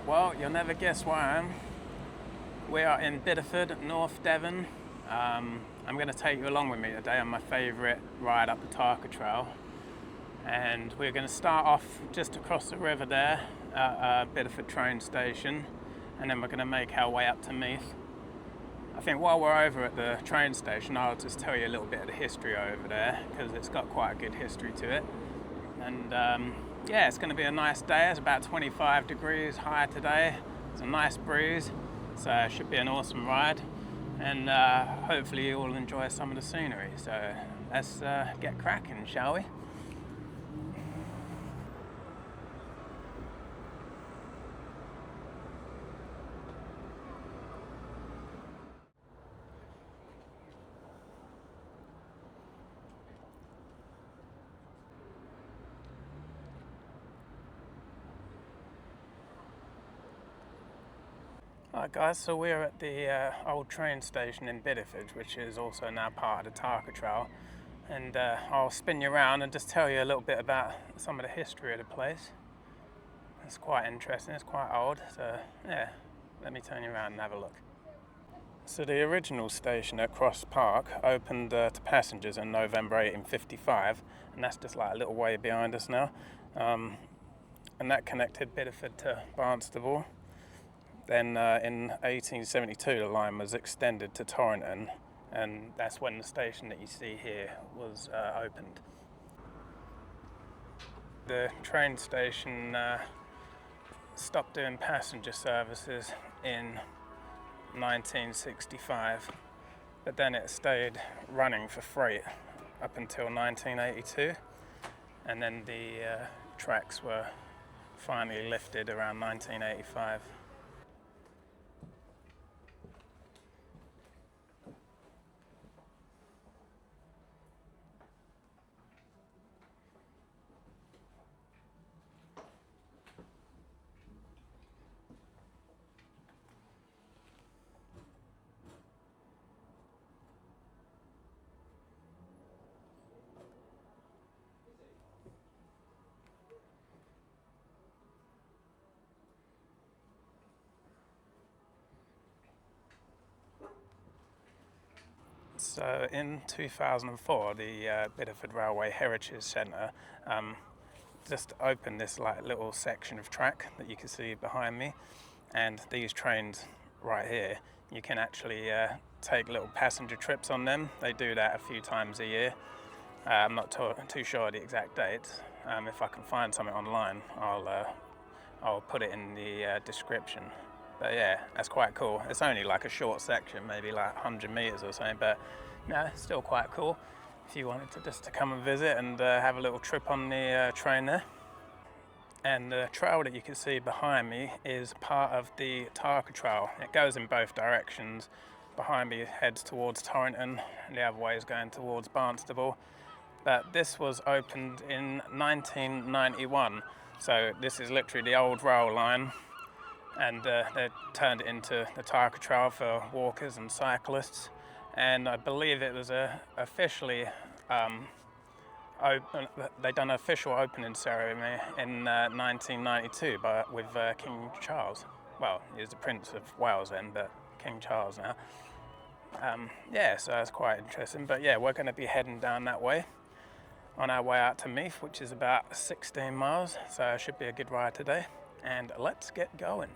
Well, you'll never guess where I am. We are in Bideford, North Devon. I'm going to take you along with me today on my favourite ride up the Tarka Trail. And we're going to start off just across the river there at Bideford train station, and then we're going to make our way up to Meeth. I think while we're over at the train station, I'll just tell you a little bit of the history over there, because it's got quite a good history to it. And yeah, it's going to be a nice day. It's about 25 degrees high today. It's a nice breeze, so it should be an awesome ride. And hopefully you all enjoy some of the scenery. So let's get cracking, shall we? Alright guys, so we're at the old train station in Bideford, which is also now part of the Tarka Trail. And I'll spin you around and just tell you a little bit about some of the history of the place. It's quite interesting, it's quite old, so yeah, let me turn you around and have a look. So the original station at Cross Park opened to passengers in November 1855, and that's just like a little way behind us now. And that connected Bideford to Barnstable. Then in 1872 the line was extended to Torrington, and that's when the station that you see here was opened. The train station stopped doing passenger services in 1965, but then it stayed running for freight up until 1982, and then the tracks were finally lifted around 1985. So in 2004, the Bideford Railway Heritage Centre just opened this like little section of track that you can see behind me, and these trains right here, you can actually take little passenger trips on them. They do that a few times a year. I'm not too sure of the exact dates. If I can find something online, I'll put it in the description. But yeah, that's quite cool. It's only like a short section, maybe like 100 meters or something, but no, it's still quite cool if you wanted to come and visit and have a little trip on the train there. And the trail that you can see behind me is part of the Tarka Trail. It goes in both directions. Behind me heads towards Torrington, and the other way is going towards Barnstable. But this was opened in 1991, so this is literally the old rail line, and they turned it into the Tarka Trail for walkers and cyclists. And I believe it was officially open. They done an official opening ceremony in 1992 with King Charles. Well, he was the Prince of Wales then, but King Charles now. Yeah, so that's quite interesting. But yeah, we're going to be heading down that way on our way out to Meeth, which is about 16 miles. So it should be a good ride today. And let's get going.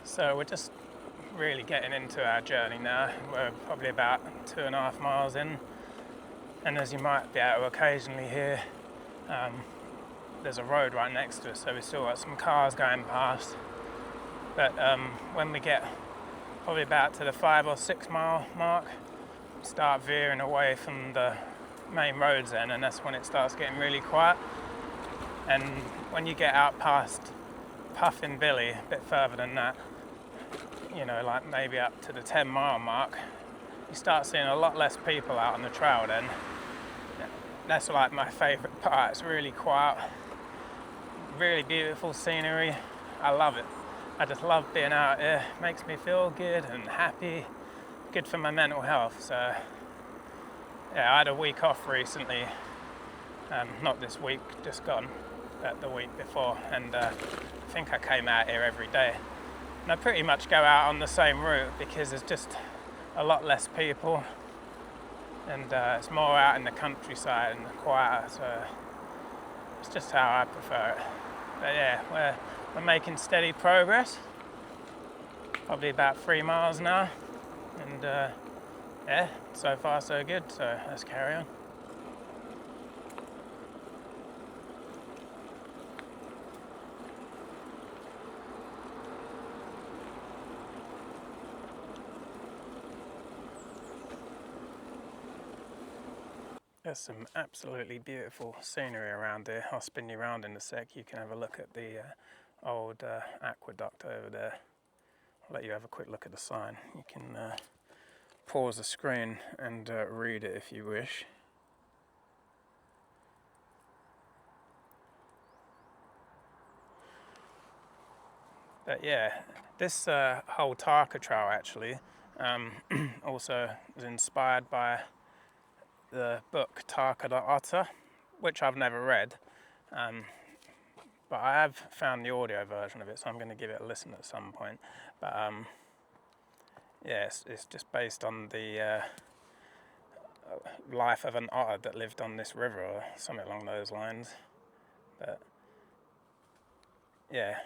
So we're just really getting into our journey now. We're probably about 2.5 miles in, and as you might be able to occasionally hear, there's a road right next to us, so we still got some cars going past. But when we get probably about to the 5 or 6 mile mark, start veering away from the main roads then, and that's when it starts getting really quiet. And when you get out past Puffin Billy, a bit further than that, you know, like maybe up to the 10 mile mark, you start seeing a lot less people out on the trail then. That's like my favourite part. It's really quiet, really beautiful scenery. I love it. I just love being out here. It makes me feel good and happy, good for my mental health. So yeah, I had a week off recently, not this week, just gone, but the week before, and I think I came out here every day. And I pretty much go out on the same route because there's just a lot less people, and it's more out in the countryside and quieter, so it's just how I prefer it. But yeah, we're making steady progress, probably about 3 miles now, and yeah, so far so good, so let's carry on. There's some absolutely beautiful scenery around here. I'll spin you around in a sec. You can have a look at the old aqueduct over there. I'll let you have a quick look at the sign. You can pause the screen and read it if you wish. But yeah, this whole Tarka Trail actually also is inspired by the book Tarka the Otter, which I've never read, but I have found the audio version of it, so I'm going to give it a listen at some point. But yeah, it's just based on the life of an otter that lived on this river or something along those lines. But yeah,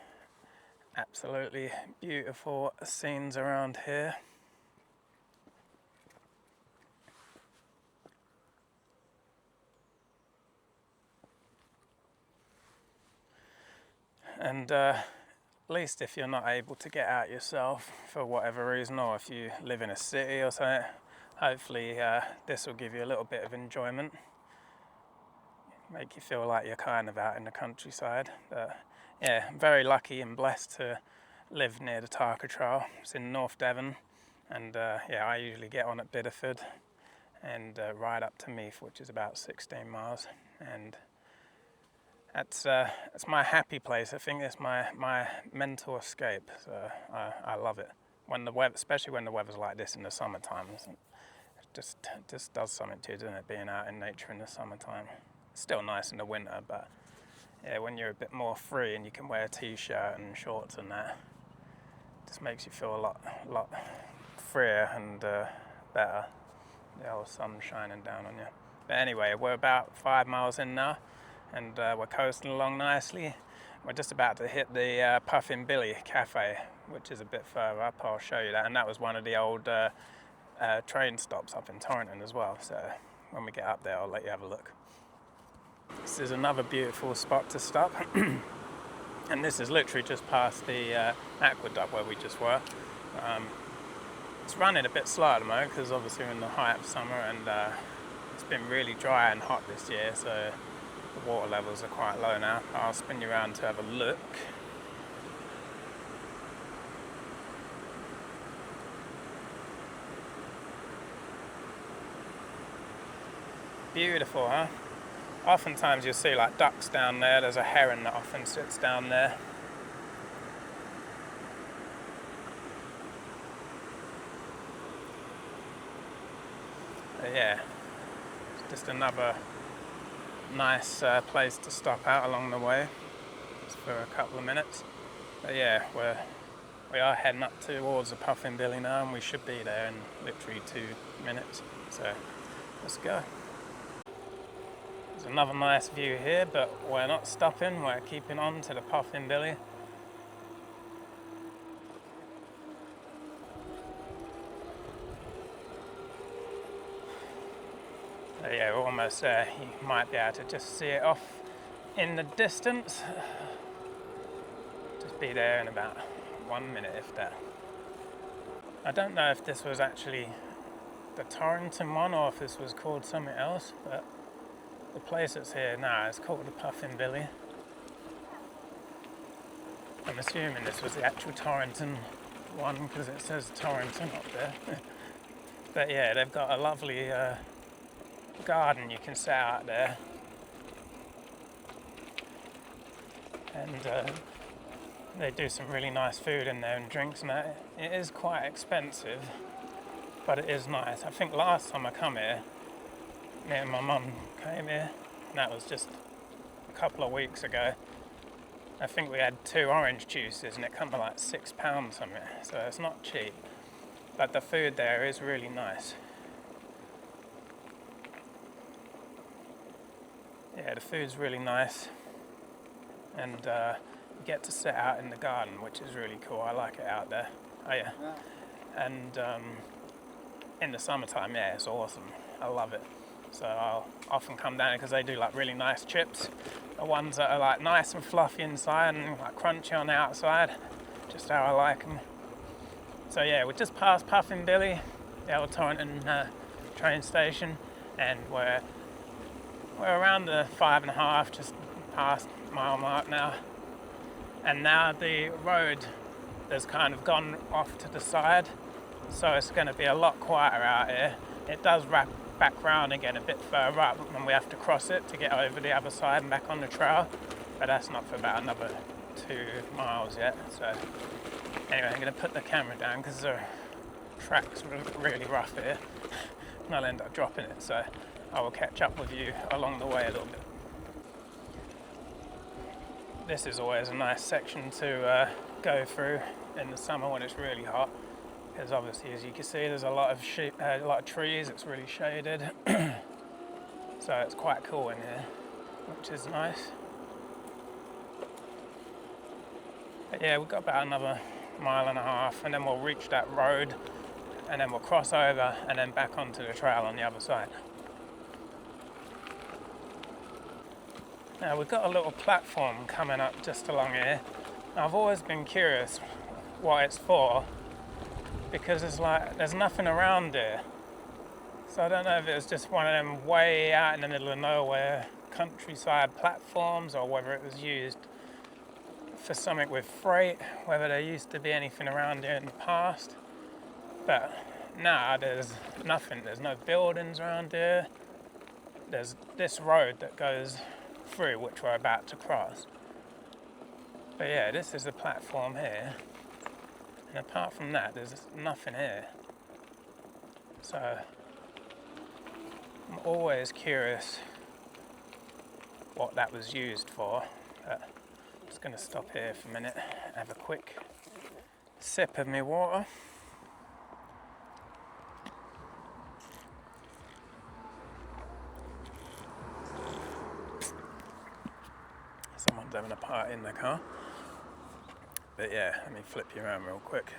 absolutely beautiful scenes around here. And at least if you're not able to get out yourself for whatever reason, or if you live in a city or something, hopefully this will give you a little bit of enjoyment, make you feel like you're kind of out in the countryside. But yeah, I'm very lucky and blessed to live near the Tarka Trail. It's in North Devon, and yeah, I usually get on at Bideford and ride up to Meeth, which is about 16 miles, and that's my happy place. I think it's my mental escape. So I love it. When the weather, especially when the weather's like this in the summertime, it just does something to you, doesn't it? Being out in nature in the summertime. It's still nice in the winter, but yeah, when you're a bit more free and you can wear a t-shirt and shorts and that, it just makes you feel a lot freer and better. The old sun shining down on you. But anyway, we're about 5 miles in now, and we're coasting along nicely. We're just about to hit the Puffin Billy Cafe, which is a bit further up. I'll show you that, and that was one of the old train stops up in Torrington as well. So when we get up there, I'll let you have a look. This is another beautiful spot to stop, and this is literally just past the aqueduct where we just were. It's running a bit slow at the moment because obviously we're in the height of summer, and it's been really dry and hot this year, so the water levels are quite low now. I'll spin you around to have a look. Beautiful, huh? Oftentimes you'll see like ducks down there. There's a heron that often sits down there. But yeah, it's just another nice place to stop out along the way, just for a couple of minutes. But yeah, we are heading up towards the Puffin Billy now, and we should be there in literally 2 minutes. So let's go. There's another nice view here, but we're not stopping. We're keeping on to the Puffin Billy. So yeah, we're almost there. You might be able to just see it off in the distance. Just be there in about 1 minute, if that. I don't know if this was actually the Torrington one or if this was called something else, but the place that's here now is called the Puffin Billy. I'm assuming this was the actual Torrington one because it says Torrington up there. But yeah, they've got a lovely garden you can set out there, and they do some really nice food in there and drinks and that. It is quite expensive, but it is nice. I think last time I come here, me and my mum came here, and that was just a couple of weeks ago. I think we had 2 orange juices and it come to like £6 something, so it's not cheap. But the food there is really nice. Yeah, the food's really nice, and you get to sit out in the garden, which is really cool. I like it out there. Oh yeah. And in the summertime, yeah, it's awesome. I love it. So I'll often come down because they do like really nice chips. The ones that are like nice and fluffy inside and like crunchy on the outside, just how I like them. So yeah, we're just past Puffin Billy, the old Torrington train station, and we're around the 5.5, just past mile mark now. And now the road has kind of gone off to the side, so it's going to be a lot quieter out here. It does wrap back round again a bit further up, and we have to cross it to get over the other side and back on the trail, but that's not for about another 2 miles yet. So anyway, I'm going to put the camera down because the track's really rough here and I'll end up dropping it, so I will catch up with you along the way a little bit. This is always a nice section to go through in the summer when it's really hot, because obviously, as you can see, there's a lot of trees. It's really shaded, so it's quite cool in here, which is nice. But yeah, we've got about another 1.5 miles, and then we'll reach that road, and then we'll cross over and then back onto the trail on the other side. Now we've got a little platform coming up just along here. I've always been curious what it's for, because there's nothing around here. So I don't know if it was just one of them way out in the middle of nowhere countryside platforms, or whether it was used for something with freight, whether there used to be anything around here in the past. But now there's nothing. There's no buildings around here. There's this road that goes through, which we're about to cross. But yeah, this is the platform here, and apart from that, there's nothing here. So I'm always curious what that was used for. But I'm just going to stop here for a minute, have a quick sip of my water. Someone's having a party in the car. But yeah, let me flip you around real quick.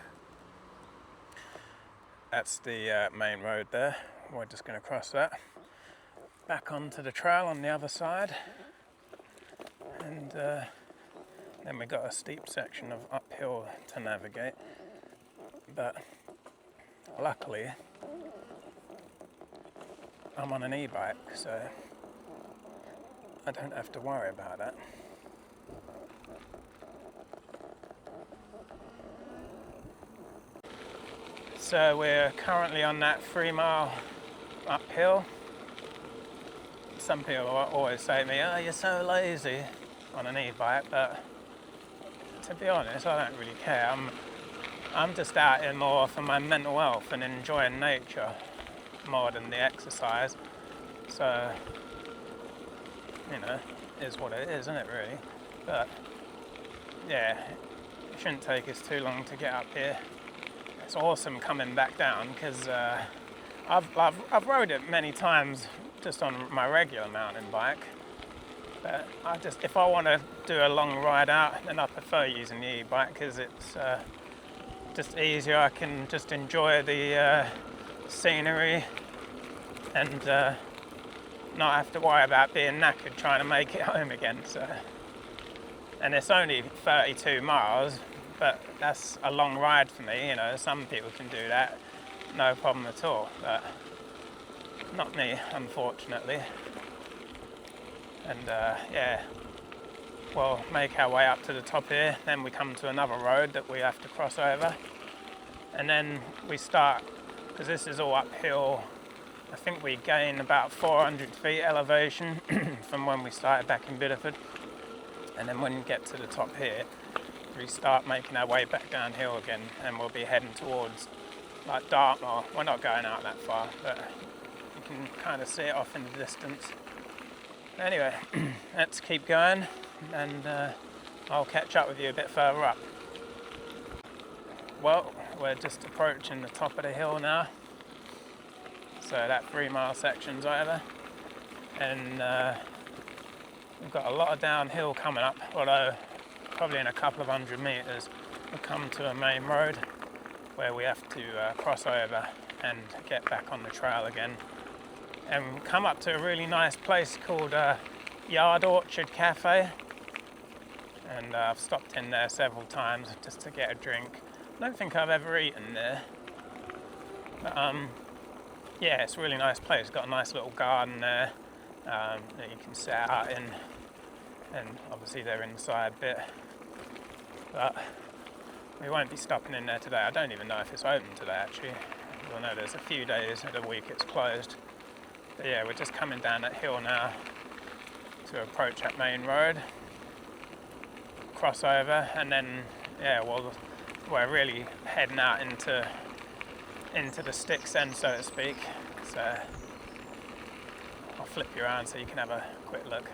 That's the main road there. We're just going to cross that. Back onto the trail on the other side. And then we've got a steep section of uphill to navigate. But luckily, I'm on an e-bike, so I don't have to worry about that. So we're currently on that 3-mile uphill. Some people always say to me, "Oh, you're so lazy on an e-bike," but to be honest, I don't really care. I'm just out here more for my mental health and enjoying nature more than the exercise. So, you know, is what it is, isn't it, really? But yeah, it shouldn't take us too long to get up here. It's awesome coming back down, because I've rode it many times just on my regular mountain bike, but if I want to do a long ride out, then I prefer using the e-bike, because it's just easier. I can just enjoy the scenery and not have to worry about being knackered trying to make it home again. So, and it's only 32 miles, but that's a long ride for me. You know, some people can do that, no problem at all, but not me, unfortunately. And yeah, we'll make our way up to the top here, then we come to another road that we have to cross over, and then we start, because this is all uphill. I think we gain about 400 feet elevation from when we started back in Bideford, and then when we get to the top here, we start making our way back downhill again, and we'll be heading towards like Dartmoor. We're not going out that far, but you can kind of see it off in the distance. Anyway, let's keep going, and I'll catch up with you a bit further up. Well, we're just approaching the top of the hill now, so that 3 mile section's over, and we've got a lot of downhill coming up, although probably in a couple of 100 metres we'll come to a main road where we have to cross over and get back on the trail again, and come up to a really nice place called Yard Orchard Cafe, and I've stopped in there several times just to get a drink. I don't think I've ever eaten there, but yeah, it's a really nice place. It's got a nice little garden there that you can sit out in, and obviously they're inside bit, but we won't be stopping in there today. I don't even know if it's open today actually. I know there's a few days of the week it's closed. But yeah, we're just coming down that hill now to approach that main road, cross over, and then yeah, we're really heading out into the sticks end, so to speak. So I'll flip you around so you can have a quick look.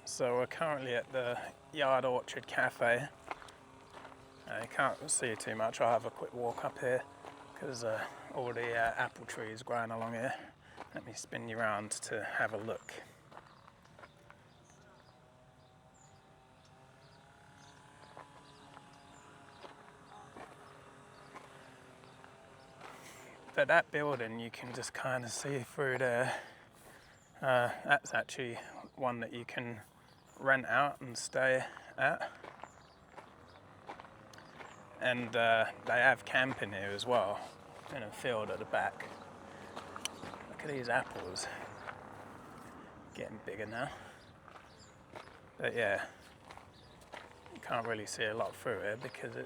So we're currently at the Yard Orchard Cafe. You can't see too much. I'll have a quick walk up here because all the apple trees growing along here. Let me spin you around to have a look. But that building you can just kind of see through there. That's actually one that you can rent out and stay at, and they have camping here as well in a field at the back. Look at these apples, getting bigger now, but yeah, you can't really see a lot through here because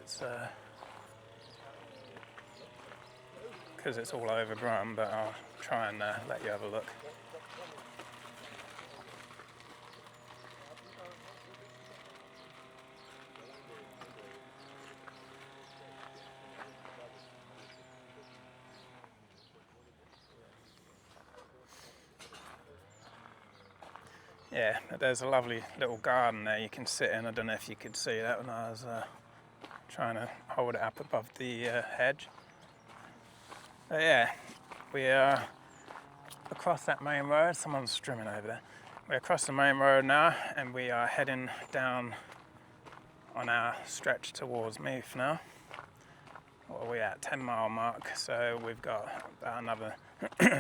it's all overgrown, but I'll try and let you have a look. Yeah, there's a lovely little garden there you can sit in. I don't know if you could see that when I was trying to hold it up above the hedge. But yeah, we are across that main road. Someone's streaming over there. We're across the main road now, and we are heading down on our stretch towards Meeth now. Well, we're at 10 mile mark, so we've got about another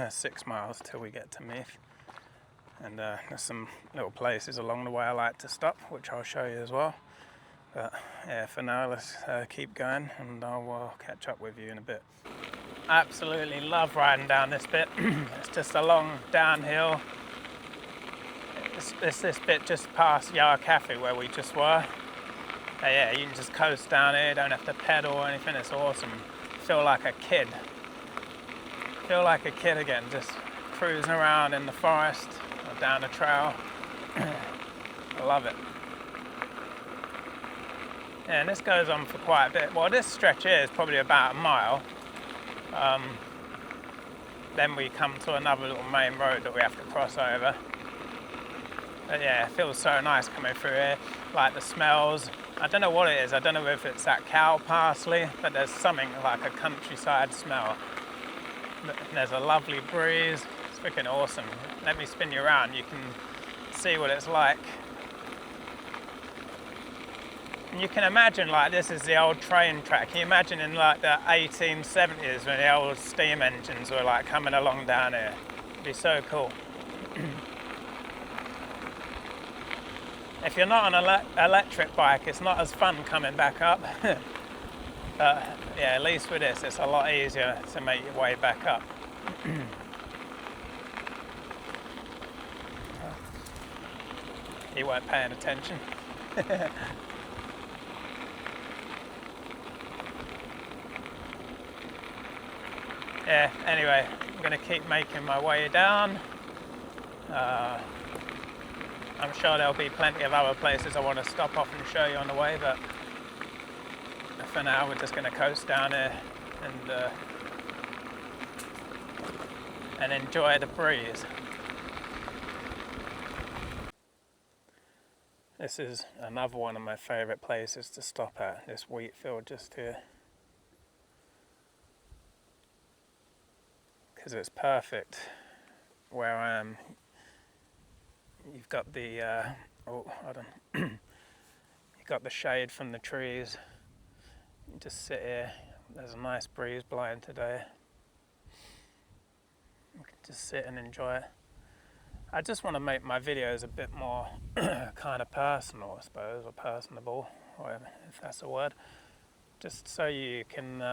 6 miles till we get to Meeth. And there's some little places along the way I like to stop, which I'll show you as well. But yeah, for now, let's keep going, and I'll catch up with you in a bit. I absolutely love riding down this bit. It's just a long downhill. It's this bit just past Yard Cafe where we just were. Yeah, you can just coast down here, don't have to pedal or anything. It's awesome. Feel like a kid. feel like a kid again, just cruising around in the forest or down the trail. I love it. Yeah, and this goes on for quite a bit. Well, this stretch here is probably about a mile. Then we come to another little main road that we have to cross over. But yeah, it feels so nice coming through here. Like the smells. I don't know what it is. I don't know if it's that cow parsley, but there's something like a countryside smell. There's a lovely breeze. It's freaking awesome. Let me spin you around. You can see what it's like. And you can imagine like this is the old train track. Can you imagine in like the 1870s when the old steam engines were like coming along down here? It'd be so cool. If you're not on an electric bike, it's not as fun coming back up. But yeah, at least with this, it's a lot easier to make your way back up. You weren't paying attention. Yeah, anyway, I'm going to keep making my way down. I'm sure there'll be plenty of other places I want to stop off and show you on the way, but for now we're just going to coast down here and enjoy the breeze. This is another one of my favourite places to stop at, this wheat field just here. Because it's perfect where I am. You've got the you've got the shade from the trees. You just sit here. There's a nice breeze blowing today. You can just sit and enjoy it. I just want to make my videos a bit more kind of personal, I suppose, or personable, or if that's a word. Just so you can.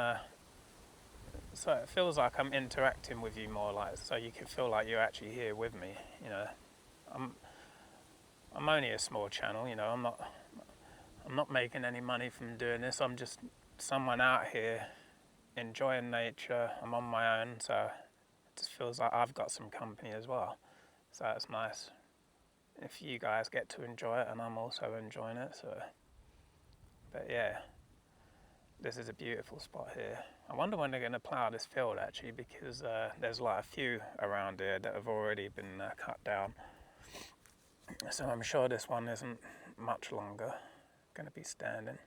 So it feels like I'm interacting with you more, like so you can feel like you're actually here with me. You know, I'm only a small channel. You know, I'm not making any money from doing this. I'm just someone out here enjoying nature. I'm on my own, so it just feels like I've got some company as well. So it's nice if you guys get to enjoy it, and I'm also enjoying it. So, but yeah. This is a beautiful spot here. I wonder when they're going to plough this field actually, because there's like a few around here that have already been cut down. So I'm sure this one isn't much longer going to be standing.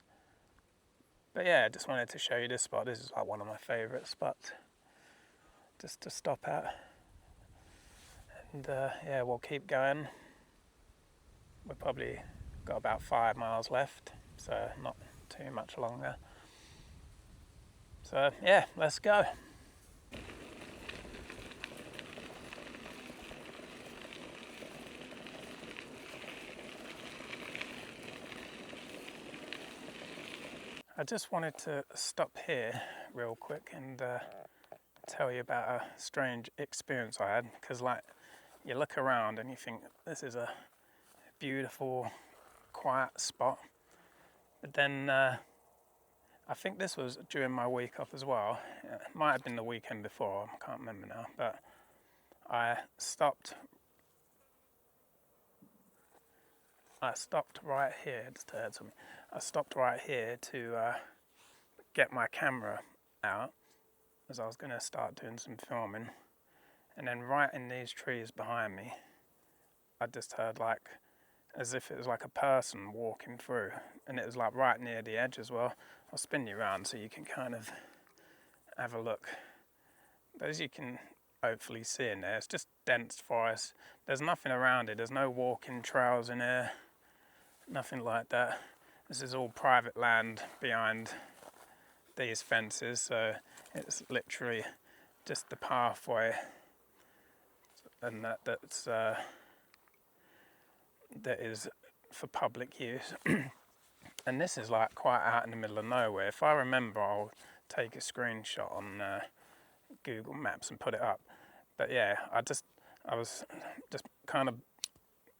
But yeah, I just wanted to show you this spot. This is like one of my favourite spots just to stop at. And yeah, we'll keep going. We've probably got about 5 miles left, so not too much longer. So yeah, let's go. I just wanted to stop here real quick and tell you about a strange experience I had, because like you look around and you think this is a beautiful, quiet spot, but then I think this was during my week off as well. It might have been the weekend before, I can't remember now, but I stopped right here, just heard something. I stopped right here to get my camera out, as I was going to start doing some filming. And then right in these trees behind me, I just heard like, as if it was like a person walking through, and it was like right near the edge as well. I'll spin you around so you can kind of have a look. But as you can hopefully see in there, it's just dense forest. There's nothing around it. There's no walking trails in here, nothing like that. This is all private land behind these fences, so it's literally just the pathway, and that is for public use. And this is like quite out in the middle of nowhere. If I remember, I'll take a screenshot on Google Maps and put it up. But yeah, I was just kind of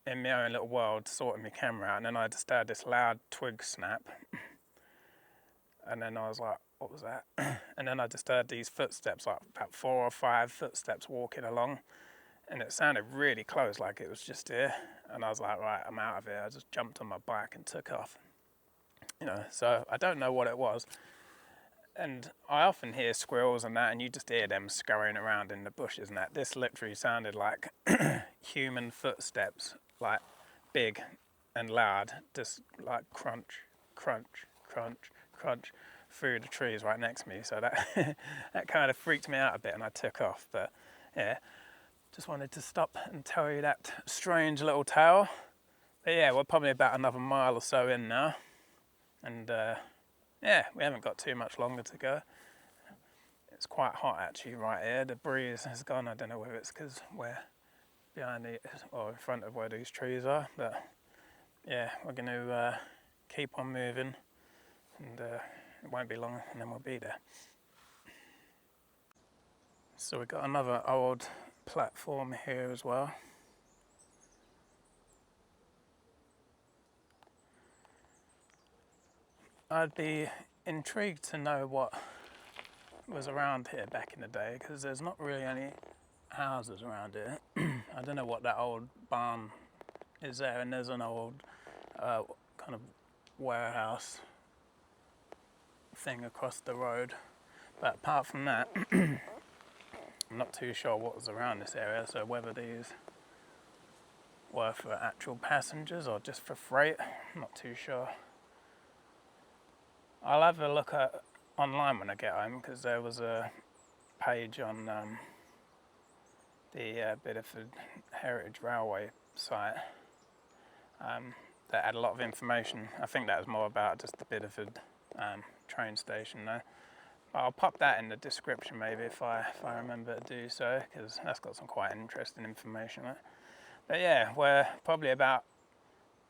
in my own little world, sorting my camera out, and then I just had this loud twig snap. And then I was like, what was that? And then I just heard these footsteps, like about 4 or 5 footsteps walking along, and it sounded really close, like it was just here. And I was like, right, I'm out of here. I just jumped on my bike and took off. You know, so I don't know what it was. And I often hear squirrels and that, and you just hear them scurrying around in the bushes and that. This literally sounded like human footsteps, like big and loud, just like crunch, crunch, crunch, crunch through the trees right next to me. So that that kind of freaked me out a bit, and I took off. But yeah, just wanted to stop and tell you that strange little tale. But yeah, we're probably about another mile or so in now, and yeah, we haven't got too much longer to go. It's quite hot actually right here. The breeze has gone. I don't know whether it's because we're behind the, or in front of where these trees are, but yeah, we're going to keep on moving, and it won't be long and then we'll be there. So we've got another old platform here as well. I'd be intrigued to know what was around here back in the day, because there's not really any houses around here. I don't know what that old barn is there, and there's an old kind of warehouse thing across the road. But apart from that, I'm not too sure what was around this area, so whether these were for actual passengers or just for freight, I'm not too sure. I'll have a look at online when I get home, because there was a page on the Bideford Heritage Railway site that had a lot of information. I think that was more about just the Bideford train station though. But I'll pop that in the description maybe if I remember to do so, because that's got some quite interesting information on it. But yeah, we're probably about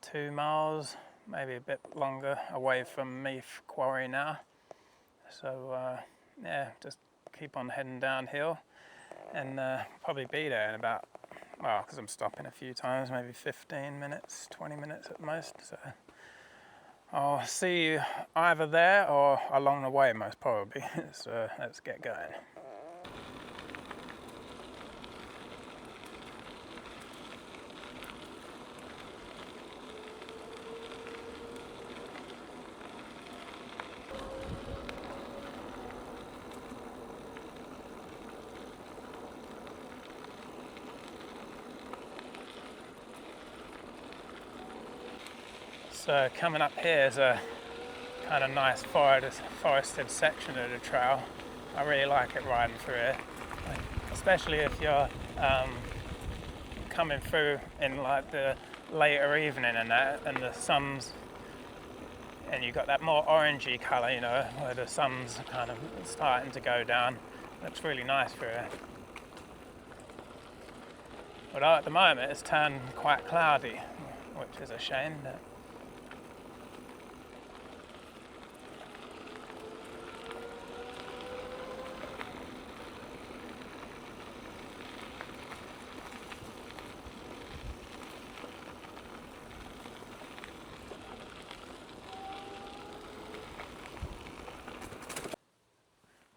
2 miles, maybe a bit longer, away from Meeth Quarry now. So yeah, just keep on heading downhill, and probably be there in about, well, because I'm stopping a few times, maybe 15 minutes, 20 minutes at most. So I'll see you either there or along the way, most probably. So let's get going. So coming up here is a kind of nice forested section of the trail. I really like it riding through it, especially if you're coming through in like the later evening and that, and the sun's, and you've got that more orangey colour, you know, where the sun's kind of starting to go down. Looks really nice through it. Although at the moment it's turned quite cloudy, which is a shame. But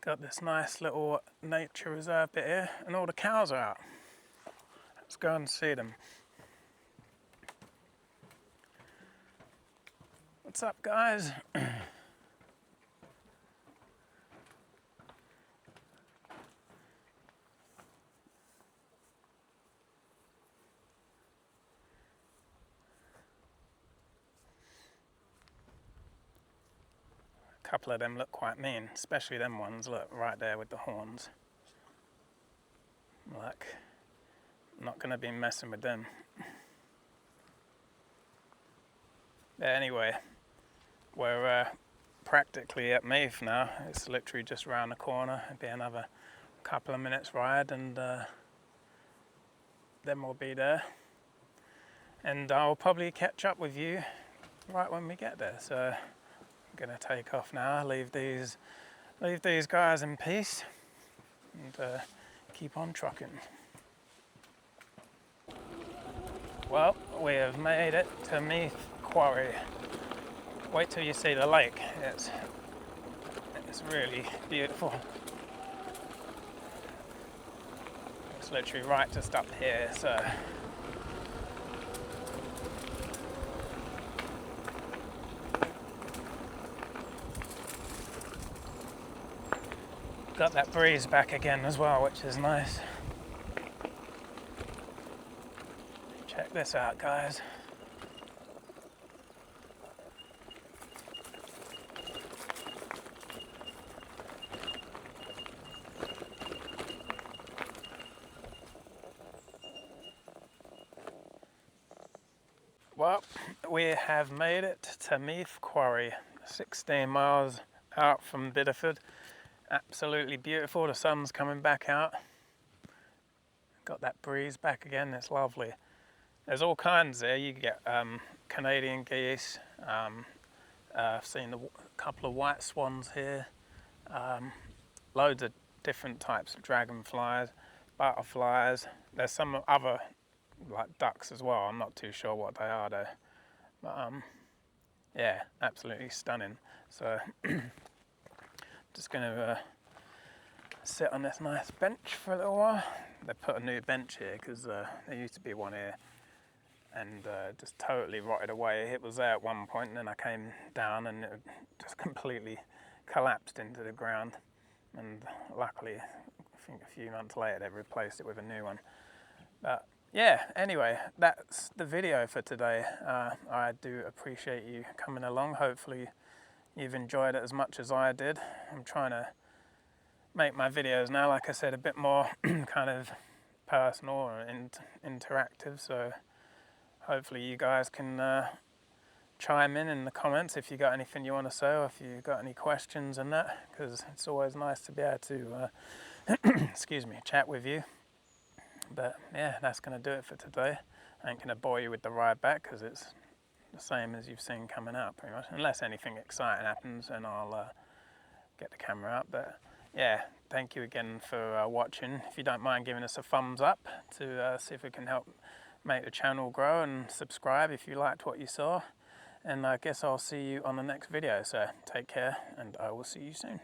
got this nice little nature reserve bit here, and all the cows are out. Let's go and see them. What's up, guys? A couple of them look quite mean, especially them ones, look, right there with the horns. Like, I'm not going to be messing with them. But anyway, we're practically at Meeth now. It's literally just around the corner. It'll be another couple of minutes ride, and then we'll be there. And I'll probably catch up with you right when we get there. So I'm going to take off now, leave these guys in peace, and keep on trucking. Well, we have made it to Meeth Quarry. Wait till you see the lake. It's really beautiful. It's literally right just up here, so got that breeze back again as well, which is nice. Check this out, guys. Well, we have made it to Meeth Quarry, 16 miles out from Bideford. Absolutely beautiful, the sun's coming back out. Got that breeze back again, it's lovely. There's all kinds there, you get Canadian geese, I've seen a couple of white swans here, loads of different types of dragonflies, butterflies. There's some other like ducks as well. I'm not too sure what they are though, but yeah, absolutely stunning. So just gonna sit on this nice bench for a little while. They put a new bench here because there used to be one here and just totally rotted away. It was there at one point and then I came down and it just completely collapsed into the ground, and luckily I think a few months later they replaced it with a new one. But yeah, anyway, that's the video for today. I do appreciate you coming along. Hopefully you've enjoyed it as much as I did. I'm trying to make my videos now, like I said, a bit more kind of personal and interactive, so hopefully you guys can chime in the comments if you got anything you want to say, or if you got any questions and that, because it's always nice to be able to excuse me, chat with you. But yeah, that's going to do it for today. I ain't going to bore you with the ride back because it's the same as you've seen coming out pretty much, unless anything exciting happens and I'll get the camera up. But yeah, thank you again for watching. If you don't mind giving us a thumbs up to see if we can help make the channel grow, and subscribe if you liked what you saw. And I guess I'll see you on the next video, so take care and I will see you soon.